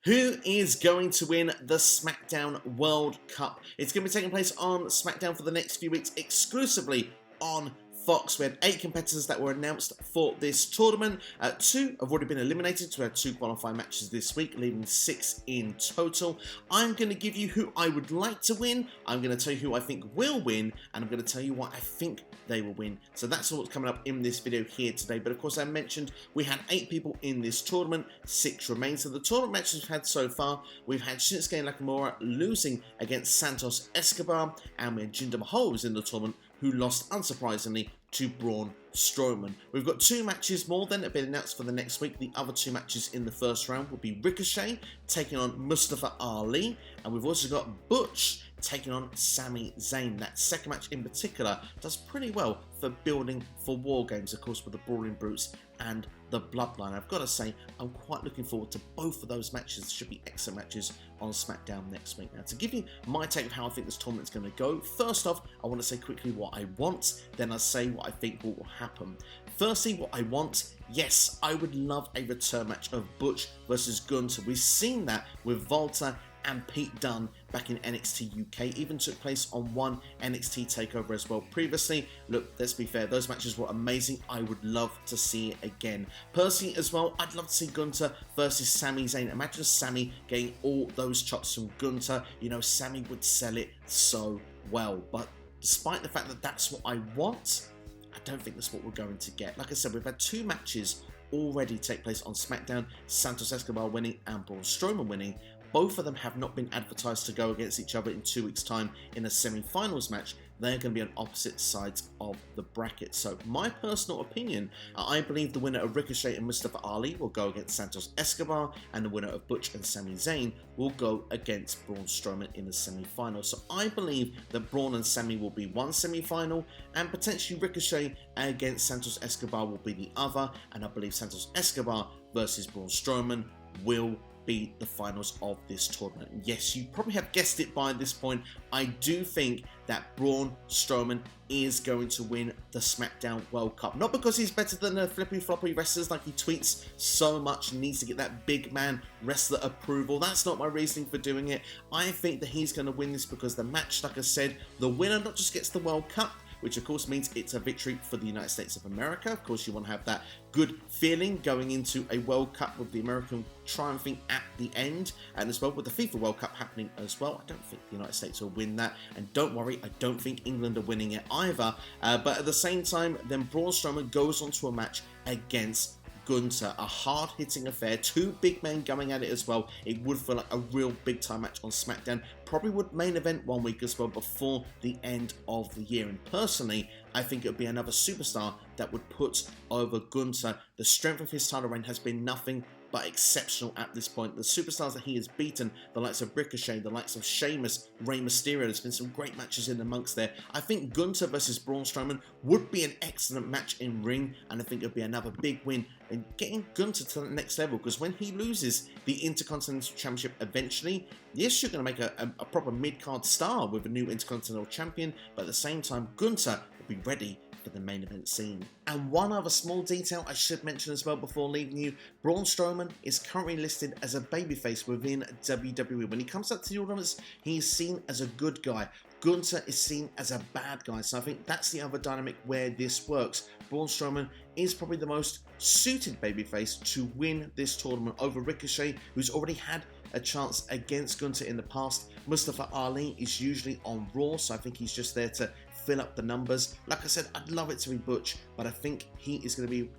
Who is going to win the SmackDown World Cup? It's going to be taking place on SmackDown for the next few weeks, exclusively on Fox. We had 8 competitors that were announced for this tournament. 2 have already been eliminated, so we had 2 qualifying matches this week, leaving 6 in total. I'm going to give you who I would like to win, I'm going to tell you who I think will win, and I'm going to tell you why I think they will win. So that's all that's coming up in this video here today. But of course, I mentioned we had 8 people in this tournament, 6 remain. So the tournament matches we've had so far, we've had Shinsuke Nakamura losing against Santos Escobar, and we had Jinder Mahal was in the tournament, who lost, unsurprisingly, to Braun Strowman. We've got 2 matches more then that have been announced for the next week. The other 2 matches in the first round will be Ricochet taking on Mustafa Ali, and we've also got Butch taking on Sami Zayn. That second match in particular does pretty well for building for War Games, of course, with the Brawling Brutes and the Bloodline. I've got to say, I'm quite looking forward to both of those matches. It should be excellent matches on SmackDown next week. Now, to give you my take of how I think this tournament's going to go, first off, I want to say quickly what I want, then I'll say what I think will happen. Firstly, what I want, yes, I would love a return match of Butch versus Gunther. We've seen that with Volta and Pete Dunne back in NXT UK, even took place on one NXT takeover as well previously. Look, let's be fair, those matches were amazing. I would love to see it again. Personally as well, I'd love to see Gunther versus Sami Zayn. Imagine Sami getting all those chops from Gunther. You know, Sami would sell it so well. But despite the fact that that's what I want, I don't think that's what we're going to get. Like I said, we've had 2 matches already take place on SmackDown, Santos Escobar winning and Braun Strowman winning. Both of them have not been advertised to go against each other in 2 weeks' time in a semi-finals match. They're going to be on opposite sides of the bracket. So my personal opinion, I believe the winner of Ricochet and Mustafa Ali will go against Santos Escobar, and the winner of Butch and Sami Zayn will go against Braun Strowman in the semi-final. So I believe that Braun and Sami will be one semi-final, and potentially Ricochet against Santos Escobar will be the other, and I believe Santos Escobar versus Braun Strowman will be the finals of this tournament. Yes, you probably have guessed it by this point. I do think that Braun Strowman is going to win the SmackDown World Cup. Not because he's better than the flippy floppy wrestlers like he tweets so much and needs to get that big man wrestler approval. That's not my reasoning for doing it. I think that he's going to win this because the match, like I said, the winner not just gets the World Cup, which of course means it's a victory for the United States of America. Of course, you want to have that good feeling going into a World Cup with the American triumphing at the end, and as well with the FIFA World Cup happening as well. I don't think the United States will win that, and don't worry, I don't think England are winning it either. But at the same time, then Braun Strowman goes on to a match against Gunther, a hard-hitting affair, 2 big men going at it as well. It would feel like a real big-time match on SmackDown. Probably would main event one week as well before the end of the year. And personally, I think it would be another superstar that would put over Gunther. The strength of his title reign has been nothing but exceptional at this point. The superstars that he has beaten, the likes of Ricochet, the likes of Sheamus, Rey Mysterio, there's been some great matches in amongst there. I think Gunther versus Braun Strowman would be an excellent match in ring, and I think it would be another big win in getting Gunther to the next level, because when he loses the Intercontinental Championship eventually, yes, you're going to make a proper mid-card star with a new Intercontinental Champion, but at the same time, Gunther will be ready for the main event scene. And one other small detail I should mention as well before leaving you, Braun Strowman is currently listed as a babyface within WWE. When he comes up to the audience, he is seen as a good guy. Gunther is seen as a bad guy, so I think that's the other dynamic where this works. Braun Strowman is probably the most suited babyface to win this tournament over Ricochet, who's already had a chance against Gunther in the past. Mustafa Ali is usually on Raw, so I think he's just there to fill up the numbers. Like I said, I'd love it to be Butch, but I think he is going to be,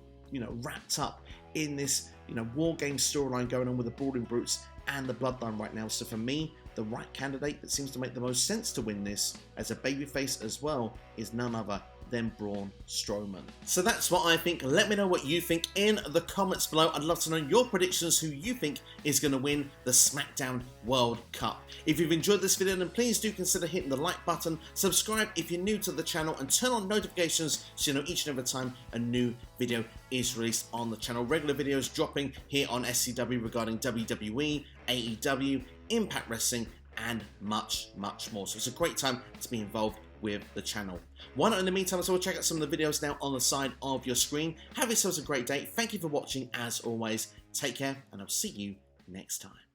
wrapped up in this, War Games storyline going on with the Brawling Brutes and the Bloodline right now. So for me, the right candidate that seems to make the most sense to win this as a babyface as well is none other than Braun Strowman. So that's what I think. Let me know what you think in the comments below. I'd love to know your predictions, who you think is going to win the SmackDown World Cup. If you've enjoyed this video, then please do consider hitting the like button, subscribe if you're new to the channel, and turn on notifications so you know each and every time a new video is released on the channel. Regular videos dropping here on SCW regarding WWE, AEW, Impact Wrestling, and much, much more. So it's a great time to be involved with the channel. Why not in the meantime as well check out some of the videos now on the side of your screen. Have yourselves a great day. Thank you for watching as always. Take care, and I'll see you next time.